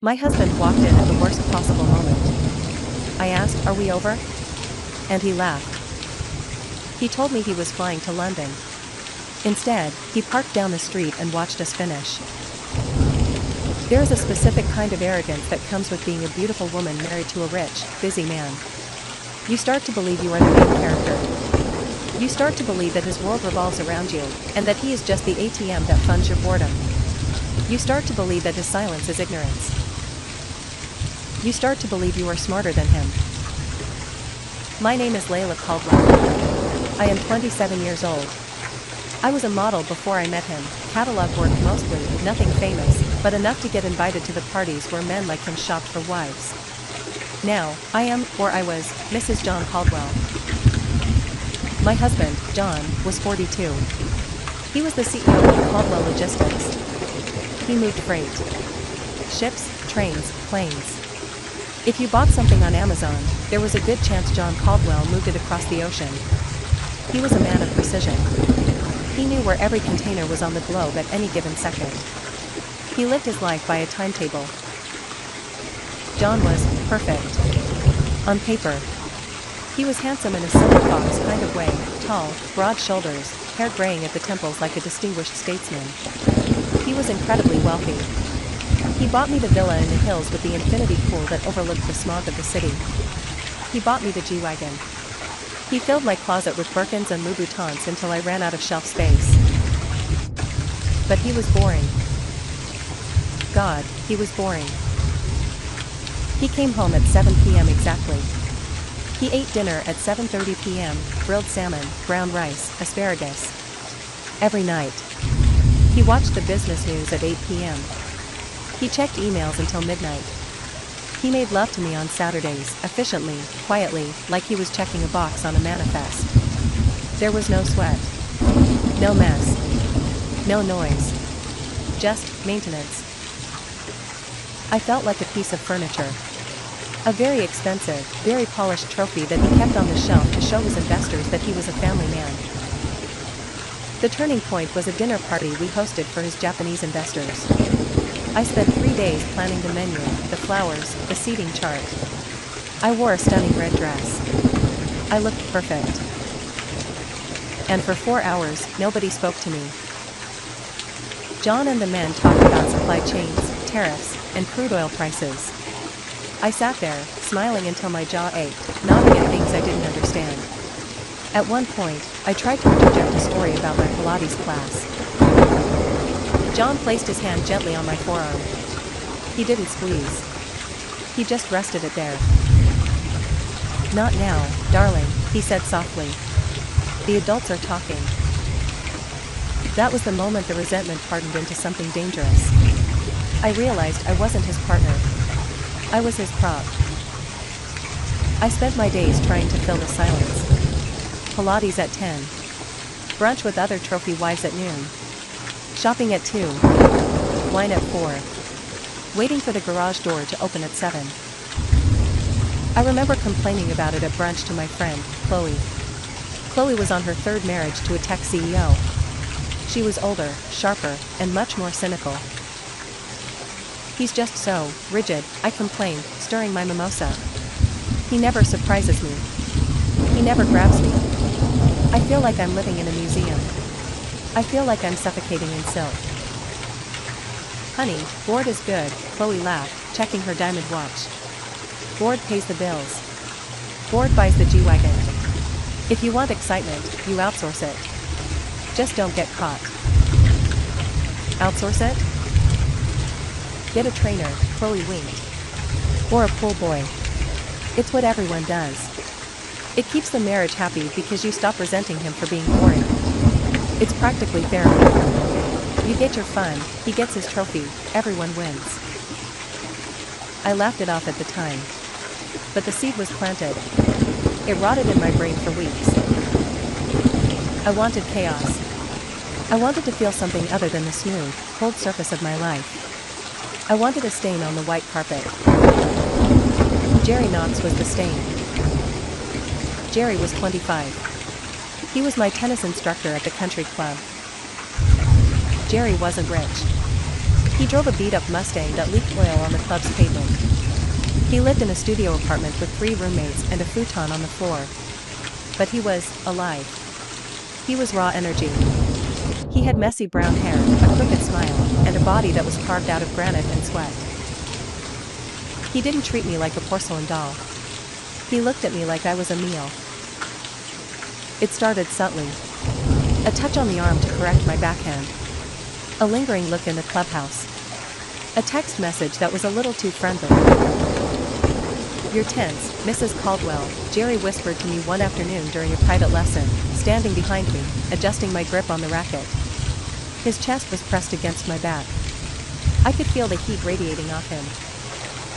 My husband walked in at the worst possible moment. I asked, "Are we over?" And he laughed. He told me he was flying to London. Instead, he parked down the street and watched us finish. There is a specific kind of arrogance that comes with being a beautiful woman married to a rich, busy man. You start to believe you are the main character. You start to believe that his world revolves around you, and that he is just the ATM that funds your boredom. You start to believe that his silence is ignorance. You start to believe you are smarter than him. My name is Layla Caldwell. I am 27 years old. I was a model before I met him, catalog work mostly, nothing famous, but enough to get invited to the parties where men like him shopped for wives. Now, I am, or I was, Mrs. John Caldwell. My husband, John, was 42. He was the CEO of Caldwell Logistics. He moved freight. Ships, trains, planes. If you bought something on Amazon, there was a good chance John Caldwell moved it across the ocean. He was a man of precision. He knew where every container was on the globe at any given second. He lived his life by a timetable. John was perfect. On paper. He was handsome in a silver fox kind of way, tall, broad shoulders, hair graying at the temples like a distinguished statesman. He was incredibly wealthy. He bought me the villa in the hills with the infinity pool that overlooked the smog of the city. He bought me the G-Wagon. He filled my closet with Birkins and Louboutins until I ran out of shelf space. But he was boring. God, he was boring. He came home at 7 p.m. exactly. He ate dinner at 7:30 p.m., grilled salmon, brown rice, asparagus. Every night. He watched the business news at 8 p.m. He checked emails until midnight. He made love to me on Saturdays, efficiently, quietly, like he was checking a box on a manifest. There was no sweat. No mess. No noise. Just maintenance. I felt like a piece of furniture. A very expensive, very polished trophy that he kept on the shelf to show his investors that he was a family man. The turning point was a dinner party we hosted for his Japanese investors. I spent 3 days planning the menu, the flowers, the seating chart. I wore a stunning red dress. I looked perfect. And for 4 hours, nobody spoke to me. John and the men talked about supply chains, tariffs, and crude oil prices. I sat there, smiling until my jaw ached, nodding at things I didn't understand. At one point, I tried to interject a story about my Pilates class. John placed his hand gently on my forearm. He didn't squeeze. He just rested it there. "Not now, darling," he said softly. "The adults are talking." That was the moment the resentment hardened into something dangerous. I realized I wasn't his partner. I was his prop. I spent my days trying to fill the silence. Pilates at 10. Brunch with other trophy wives at noon. Shopping at 2. Wine at 4. Waiting for the garage door to open at 7. I remember complaining about it at brunch to my friend, Chloe. Chloe was on her third marriage to a tech CEO. She was older, sharper, and much more cynical. "He's just so rigid," I complained, stirring my mimosa. "He never surprises me. He never grabs me. I feel like I'm living in a museum. I feel like I'm suffocating in silk." "Honey, bored is good," Chloe laughed, checking her diamond watch. "Bored pays the bills. Bored buys the G-Wagon. If you want excitement, you outsource it. Just don't get caught." "Outsource it?" "Get a trainer," Chloe winked. "Or a pool boy. It's what everyone does. It keeps the marriage happy because you stop resenting him for being boring. It's practically therapy. You get your fun, he gets his trophy, everyone wins." I laughed it off at the time. But the seed was planted. It rotted in my brain for weeks. I wanted chaos. I wanted to feel something other than the smooth, cold surface of my life. I wanted a stain on the white carpet. Jerry Knox was the stain. Jerry was 25. He was my tennis instructor at the country club. Jerry wasn't rich. He drove a beat-up Mustang that leaked oil on the club's pavement. He lived in a studio apartment with 3 roommates and a futon on the floor. But he was alive. He was raw energy. He had messy brown hair, a crooked smile, and a body that was carved out of granite and sweat. He didn't treat me like a porcelain doll. He looked at me like I was a meal. It started subtly. A touch on the arm to correct my backhand. A lingering look in the clubhouse. A text message that was a little too friendly. "You're tense, Mrs. Caldwell," Jerry whispered to me one afternoon during a private lesson, standing behind me, adjusting my grip on the racket. His chest was pressed against my back. I could feel the heat radiating off him.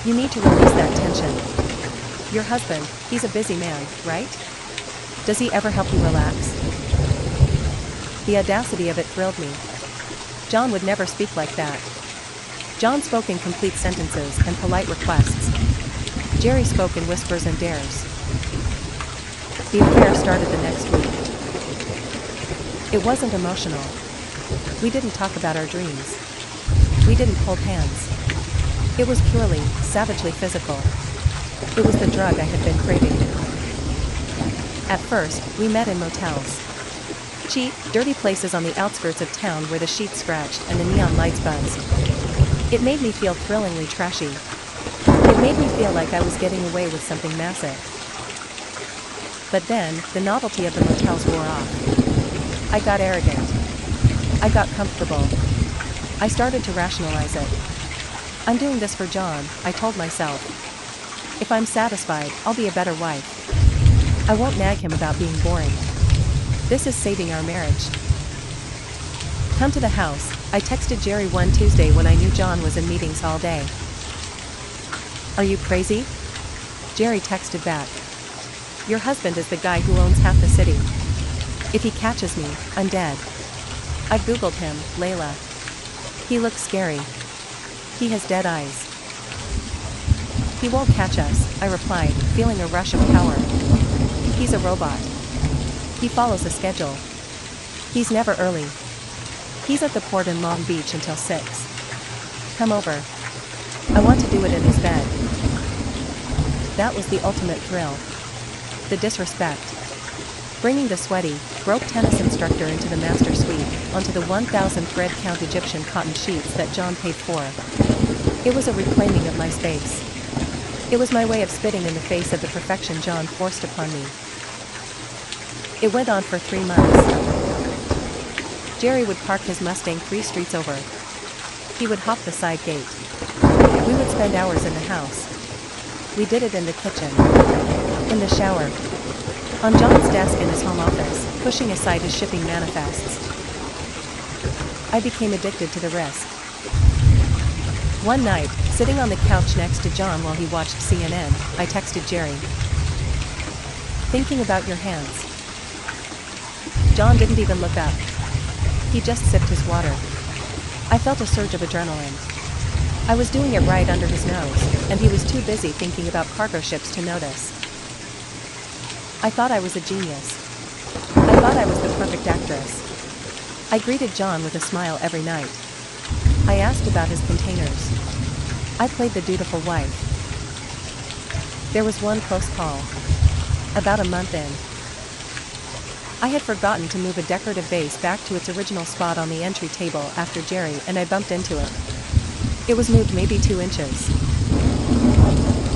"You need to release that tension. Your husband, he's a busy man, right? Does he ever help you relax?" The audacity of it thrilled me. John would never speak like that. John spoke in complete sentences and polite requests. Jerry spoke in whispers and dares. The affair started the next week. It wasn't emotional. We didn't talk about our dreams. We didn't hold hands. It was purely, savagely physical. It was the drug I had been craving. At first, we met in motels. Cheap, dirty places on the outskirts of town where the sheets scratched and the neon lights buzzed. It made me feel thrillingly trashy. It made me feel like I was getting away with something massive. But then, the novelty of the motels wore off. I got arrogant. I got comfortable. I started to rationalize it. "I'm doing this for John," I told myself. "If I'm satisfied, I'll be a better wife. I won't nag him about being boring. This is saving our marriage." "Come to the house," I texted Jerry one Tuesday when I knew John was in meetings all day. "Are you crazy?" Jerry texted back. "Your husband is the guy who owns half the city. If he catches me, I'm dead." I googled him, Layla. He looks scary. He has dead eyes. "He won't catch us," I replied, feeling a rush of power. "He's a robot. He follows a schedule. He's never early. He's at the port in Long Beach until 6. Come over. I want to do it in his bed." That was the ultimate thrill. The disrespect. Bringing the sweaty, broke tennis instructor into the master suite, onto the 1,000 thread count Egyptian cotton sheets that John paid for. It was a reclaiming of my space. It was my way of spitting in the face of the perfection John forced upon me. It went on for 3 months. Jerry would park his Mustang 3 streets over. He would hop the side gate. We would spend hours in the house. We did it in the kitchen. In the shower. On John's desk in his home office, pushing aside his shipping manifests. I became addicted to the risk. One night, sitting on the couch next to John while he watched CNN, I texted Jerry. "Thinking about your hands." John didn't even look up. He just sipped his water. I felt a surge of adrenaline. I was doing it right under his nose, and he was too busy thinking about cargo ships to notice. I thought I was a genius. I thought I was the perfect actress. I greeted John with a smile every night. I asked about his containers. I played the dutiful wife. There was one close call. About a month in. I had forgotten to move a decorative vase back to its original spot on the entry table after Jerry and I bumped into it. It was moved maybe 2 inches.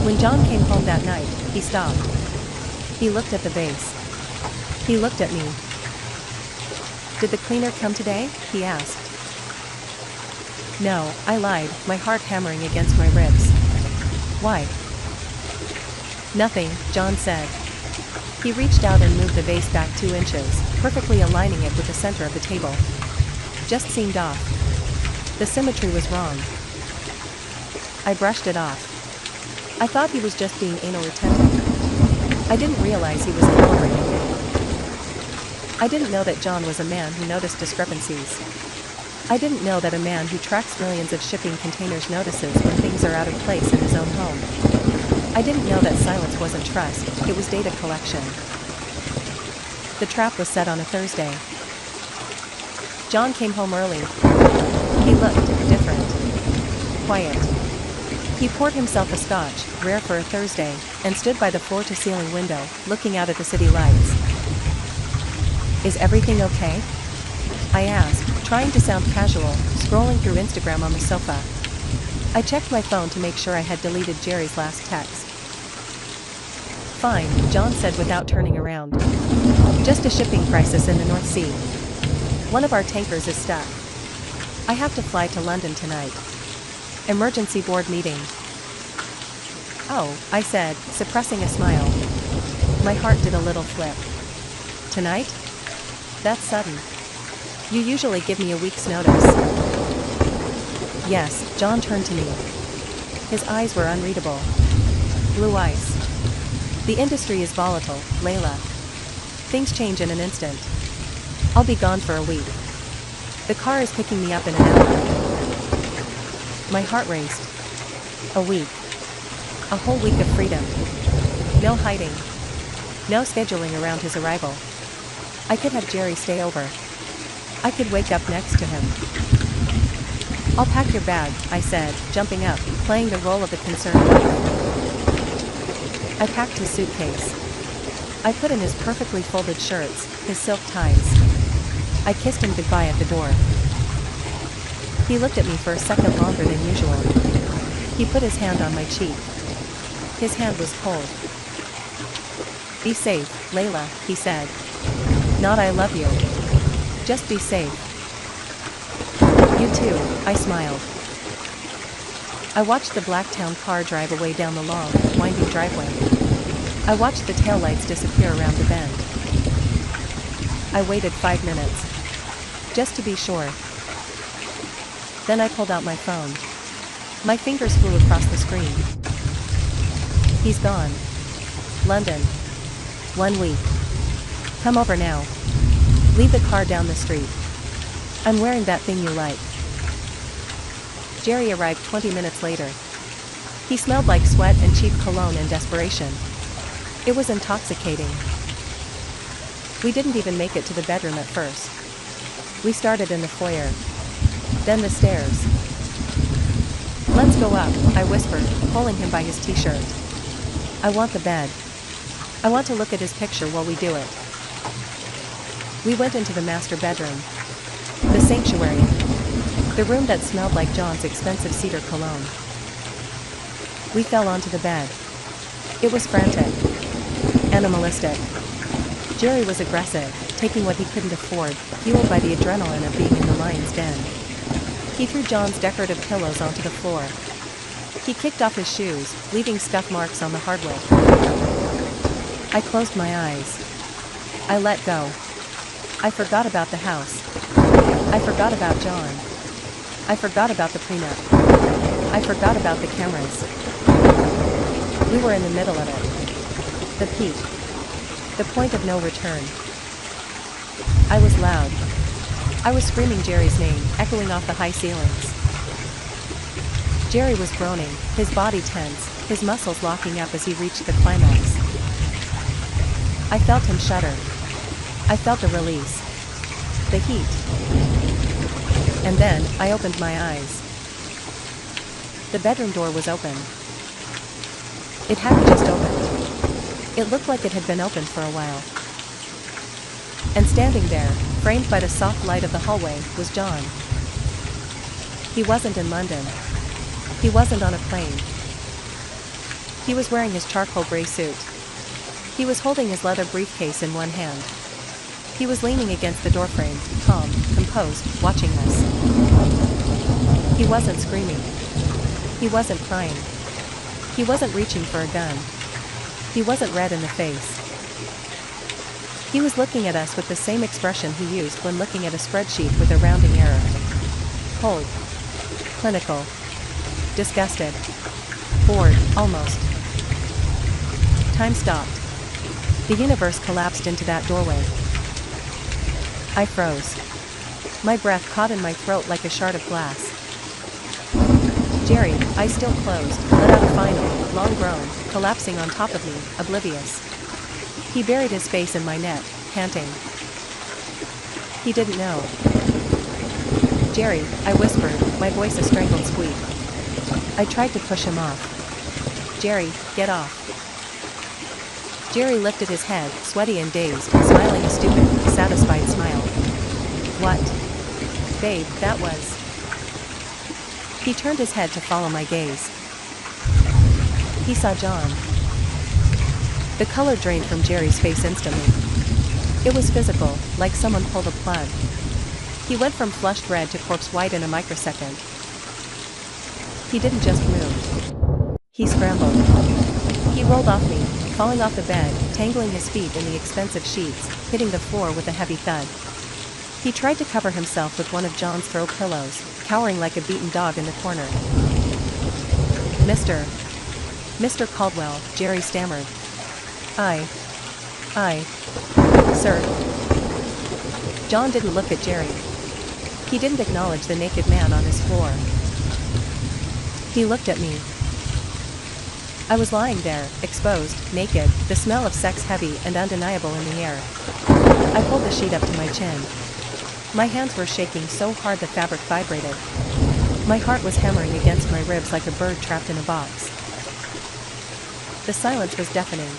When John came home that night, he stopped. He looked at the vase. He looked at me. "Did the cleaner come today?" he asked. "No," I lied, my heart hammering against my ribs. "Why?" "Nothing," John said. He reached out and moved the vase back 2 inches, perfectly aligning it with the center of the table. Just seemed off. The symmetry was wrong. I brushed it off. I thought he was just being anal retentive. I didn't realize he was calibrating. I didn't know that John was a man who noticed discrepancies. I didn't know that a man who tracks millions of shipping containers notices when things are out of place in his own home. I didn't know that silence wasn't trust, it was data collection. The trap was set on a Thursday. John came home early. He looked different. quiet. He poured himself a scotch, rare for a Thursday, and stood by the floor-to-ceiling window, looking out at the city lights. "Is everything okay?" I asked, trying to sound casual, scrolling through Instagram on the sofa. I checked my phone to make sure I had deleted Jerry's last text. "Fine," John said without turning around. "Just a shipping crisis in the North Sea. One of our tankers is stuck. I have to fly to London tonight. Emergency board meeting." "Oh," I said, suppressing a smile. My heart did a little flip. "Tonight? That's sudden. You usually give me a week's notice." "Yes," John turned to me. His eyes were unreadable. "Blue ice. The industry is volatile, Layla. Things change in an instant. I'll be gone for a week. The car is picking me up in an hour." My heart raced. A week. A whole week of freedom. No hiding. No scheduling around his arrival. I could have Jerry stay over. I could wake up next to him. "I'll pack your bag," I said, jumping up, playing the role of the concerned wife. I packed his suitcase. I put in his perfectly folded shirts, his silk ties. I kissed him goodbye at the door. He looked at me for a second longer than usual. He put his hand on my cheek. His hand was cold. "Be safe, Layla," he said. "Not I love you. Just be safe." "You too," I smiled. I watched the Blacktown car drive away down the long, winding driveway. I watched the taillights disappear around the bend. I waited 5 minutes. Just to be sure. Then I pulled out my phone. My fingers flew across the screen. "He's gone. London. 1 week. Come over now. Leave the car down the street. I'm wearing that thing you like." Jerry arrived 20 minutes later. He smelled like sweat and cheap cologne and desperation. It was intoxicating. We didn't even make it to the bedroom at first. We started in the foyer. Then the stairs. "Let's go up," I whispered, pulling him by his t-shirt. "I want the bed. I want to look at his picture while we do it." We went into the master bedroom. The sanctuary. The room that smelled like John's expensive cedar cologne. We fell onto the bed. It was frantic. Animalistic. Jerry was aggressive, taking what he couldn't afford, fueled by the adrenaline of being in the lion's den. He threw John's decorative pillows onto the floor. He kicked off his shoes, leaving scuff marks on the hardwood. I closed my eyes. I let go. I forgot about the house. I forgot about John. I forgot about the prenup. I forgot about the cameras. We were in the middle of it. The peak. The point of no return. I was loud. I was screaming Jerry's name, echoing off the high ceilings. Jerry was groaning, his body tense, his muscles locking up as he reached the climax. I felt him shudder. I felt the release. The heat. And then, I opened my eyes. The bedroom door was open. It hadn't just opened. It looked like it had been opened for a while. And standing there, framed by the soft light of the hallway, was John. He wasn't in London. He wasn't on a plane. He was wearing his charcoal gray suit. He was holding his leather briefcase in one hand. He was leaning against the doorframe, calm, composed, watching us. He wasn't screaming. He wasn't crying. He wasn't reaching for a gun. He wasn't red in the face. He was looking at us with the same expression he used when looking at a spreadsheet with a rounding error. Cold. Clinical. Disgusted. Bored, almost. Time stopped. The universe collapsed into that doorway. I froze. My breath caught in my throat like a shard of glass. Jerry, eyes still closed, let out a final, long groan, collapsing on top of me, oblivious. He buried his face in my neck, panting. He didn't know. "Jerry," I whispered, my voice a strangled squeak. I tried to push him off. Jerry, get off. Jerry lifted his head, sweaty and dazed, smiling a stupid, satisfied smile. What? Babe, that was... He turned his head to follow my gaze. He saw John. The color drained from Jerry's face instantly. It was physical, like someone pulled a plug. He went from flushed red to corpse white in a microsecond. He didn't just move. He scrambled. He rolled off me, falling off the bed, tangling his feet in the expensive sheets, hitting the floor with a heavy thud. He tried to cover himself with one of John's throw pillows, cowering like a beaten dog in the corner. Mr. Caldwell, Jerry stammered. Sir. John didn't look at Jerry. He didn't acknowledge the naked man on his floor. He looked at me. I was lying there, exposed, naked, the smell of sex heavy and undeniable in the air. I pulled the sheet up to my chin. My hands were shaking so hard the fabric vibrated. My heart was hammering against my ribs like a bird trapped in a box. The silence was deafening.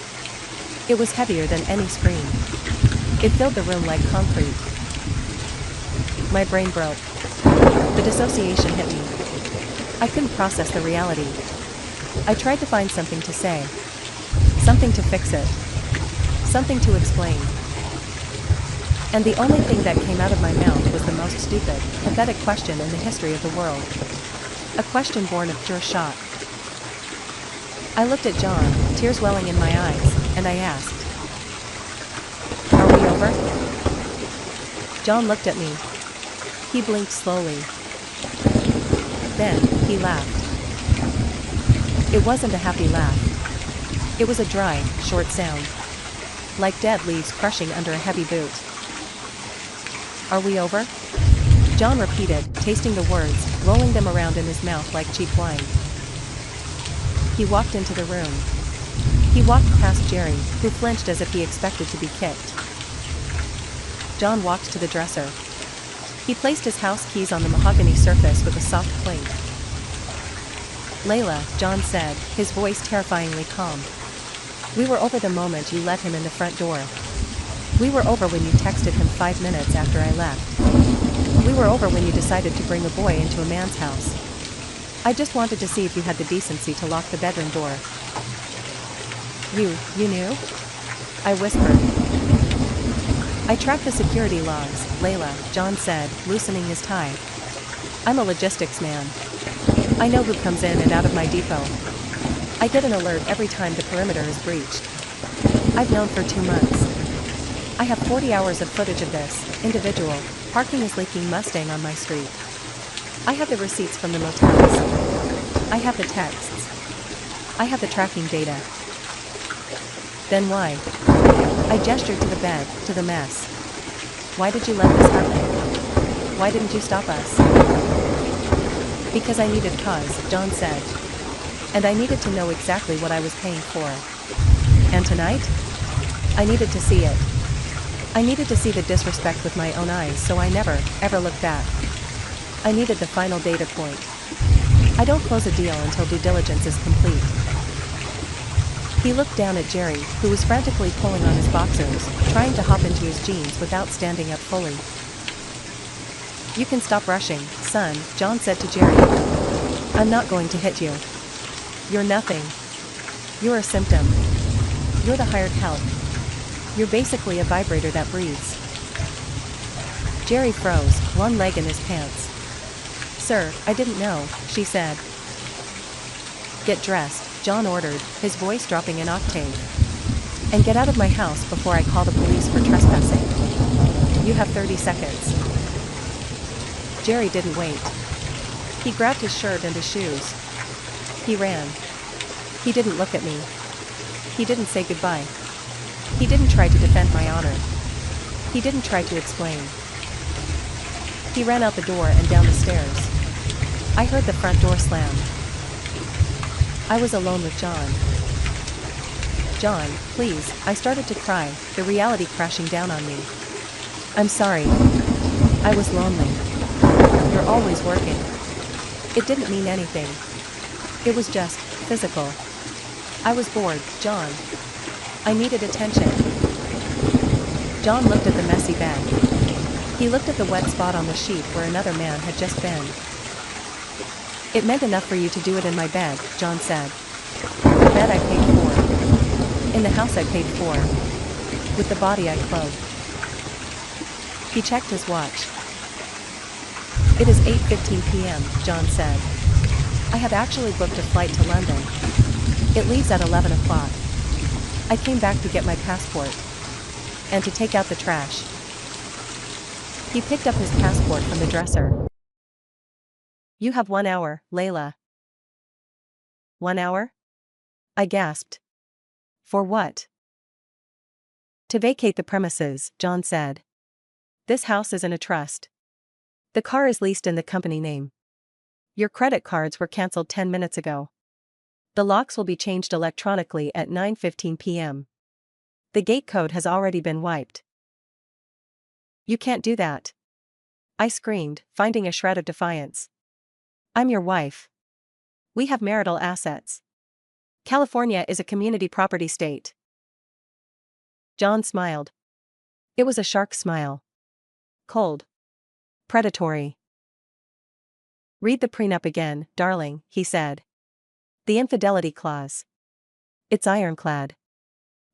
It was heavier than any scream. It filled the room like concrete. My brain broke. The dissociation hit me. I couldn't process the reality. I tried to find something to say. Something to fix it. Something to explain. And the only thing that came out of my mouth was the most stupid, pathetic question in the history of the world. A question born of pure shock. I looked at John, tears welling in my eyes, and I asked, "Are we over?" John looked at me. He blinked slowly. Then, he laughed. It wasn't a happy laugh. It was a dry, short sound. Like dead leaves crushing under a heavy boot. "Are we over?" John repeated, tasting the words, rolling them around in his mouth like cheap wine. He walked into the room. He walked past Jerry, who flinched as if he expected to be kicked. John walked to the dresser. He placed his house keys on the mahogany surface with a soft clink. "Layla," John said, his voice terrifyingly calm. "We were over the moment you let him in the front door. We were over when you texted him 5 minutes after I left. We were over when you decided to bring a boy into a man's house. I just wanted to see if you had the decency to lock the bedroom door." You knew?" I whispered. "I tracked the security logs, Layla," John said, loosening his tie. "I'm a logistics man. I know who comes in and out of my depot. I get an alert every time the perimeter is breached. I've known for 2 months. I have 40 hours of footage of this, individual, parking his leaking Mustang on my street. I have the receipts from the motels. I have the texts. I have the tracking data." "Then why?" I gestured to the bed, to the mess. "Why did you let this happen? Why didn't you stop us?" "Because I needed cause," John said. "And I needed to know exactly what I was paying for. And tonight? I needed to see it. I needed to see the disrespect with my own eyes, so I never, ever looked back. I needed the final data point. I don't close a deal until due diligence is complete." He looked down at Jerry, who was frantically pulling on his boxers, trying to hop into his jeans without standing up fully. "You can stop rushing, son," John said to Jerry. "I'm not going to hit you. You're nothing. You're a symptom. You're the hired help. You're basically a vibrator that breathes." Jerry froze, one leg in his pants. "Sir, I didn't know," she said. "Get dressed," John ordered, his voice dropping an octave. "And get out of my house before I call the police for trespassing. You have 30 seconds. Jerry didn't wait. He grabbed his shirt and his shoes. He ran. He didn't look at me. He didn't say goodbye. He didn't try to defend my honor. He didn't try to explain. He ran out the door and down the stairs. I heard the front door slam. I was alone with John. "John, please," I started to cry, the reality crashing down on me. "I'm sorry. I was lonely. You're always working." It didn't mean anything. It was just physical. I was bored, John. I needed attention. John looked at the messy bed. He looked at the wet spot on the sheet where another man had just been. It meant enough for you to do it in my bed, John said. The bed I paid for. In the house I paid for. With the body I clothed. He checked his watch. It is 8:15 p.m., John said. I have actually booked a flight to London. It leaves at 11 o'clock. I came back to get my passport. And to take out the trash. He picked up his passport from the dresser. You have 1 hour, Layla. 1 hour? I gasped. For what? To vacate the premises, John said. This house is in a trust. The car is leased in the company name. Your credit cards were cancelled 10 minutes ago. The locks will be changed electronically at 9:15 p.m. The gate code has already been wiped. You can't do that. I screamed, finding a shred of defiance. I'm your wife. We have marital assets. California is a community property state. John smiled. It was a shark smile. Cold. Predatory. Read the prenup again, darling, he said. The infidelity clause. It's ironclad.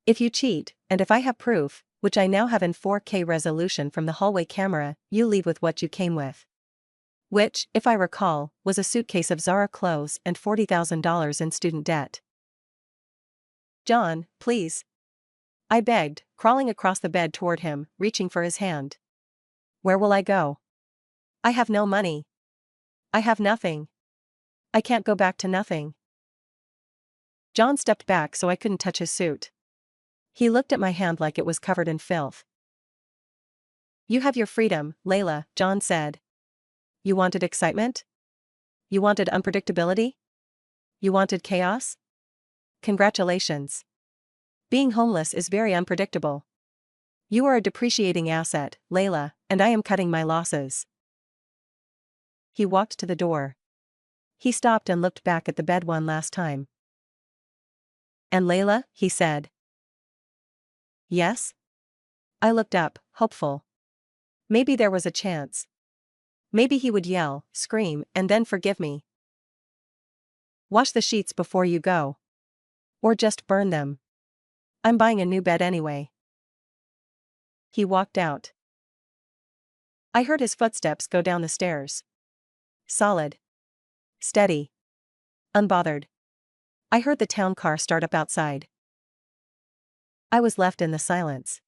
If you cheat, and if I have proof, which I now have in 4K resolution from the hallway camera, you leave with what you came with. Which, if I recall, was a suitcase of Zara clothes and $40,000 in student debt. John, please. I begged, crawling across the bed toward him, reaching for his hand. Where will I go? I have no money. I have nothing. I can't go back to nothing. John stepped back so I couldn't touch his suit. He looked at my hand like it was covered in filth. You have your freedom, Layla, John said. You wanted excitement? You wanted unpredictability? You wanted chaos? Congratulations. Being homeless is very unpredictable. You are a depreciating asset, Layla, and I am cutting my losses. He walked to the door. He stopped and looked back at the bed one last time. And Layla, he said. Yes? I looked up, hopeful. Maybe there was a chance. Maybe he would yell, scream, and then forgive me. Wash the sheets before you go. Or just burn them. I'm buying a new bed anyway. He walked out. I heard his footsteps go down the stairs. Solid. Steady. Unbothered. I heard the town car start up outside. I was left in the silence.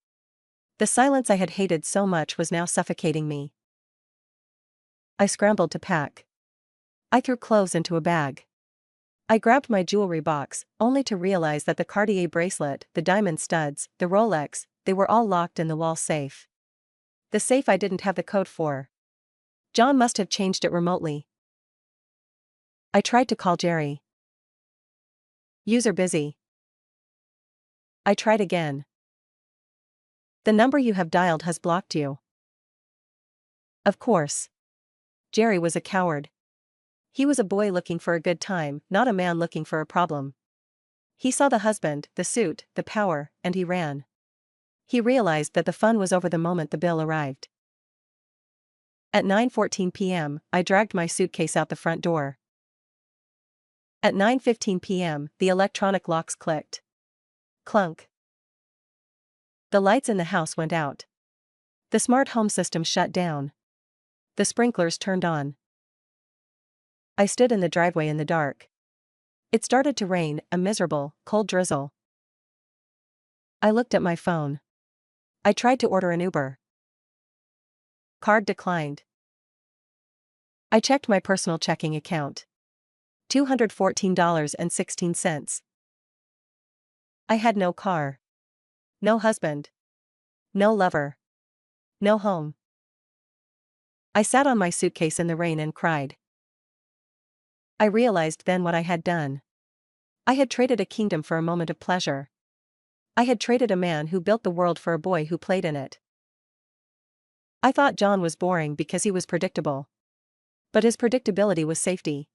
The silence I had hated so much was now suffocating me. I scrambled to pack. I threw clothes into a bag. I grabbed my jewelry box, only to realize that the Cartier bracelet, the diamond studs, the Rolex, they were all locked in the wall safe. The safe I didn't have the code for. John must have changed it remotely. I tried to call Jerry. User busy. I tried again. The number you have dialed has blocked you. Of course. Jerry was a coward. He was a boy looking for a good time, not a man looking for a problem. He saw the husband, the suit, the power, and he ran. He realized that the fun was over the moment the bill arrived. At 9:14 p.m., I dragged my suitcase out the front door. At 9:15 p.m., the electronic locks clicked. Clunk. The lights in the house went out. The smart home system shut down. The sprinklers turned on. I stood in the driveway in the dark. It started to rain, a miserable, cold drizzle. I looked at my phone. I tried to order an Uber. Card declined. I checked my personal checking account. $214.16. I had no car. No husband. No lover. No home. I sat on my suitcase in the rain and cried. I realized then what I had done. I had traded a kingdom for a moment of pleasure. I had traded a man who built the world for a boy who played in it. I thought John was boring because he was predictable. But his predictability was safety.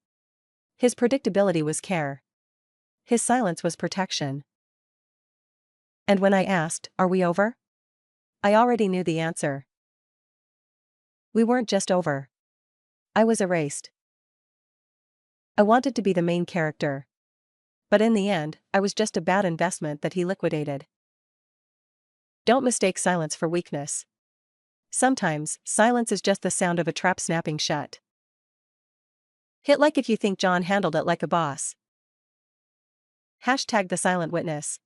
His predictability was care. His silence was protection. And when I asked, "Are we over?" I already knew the answer. We weren't just over. I was erased. I wanted to be the main character. But in the end, I was just a bad investment that he liquidated. Don't mistake silence for weakness. Sometimes, silence is just the sound of a trap snapping shut. Hit like if you think John handled it like a boss. #the silent witness.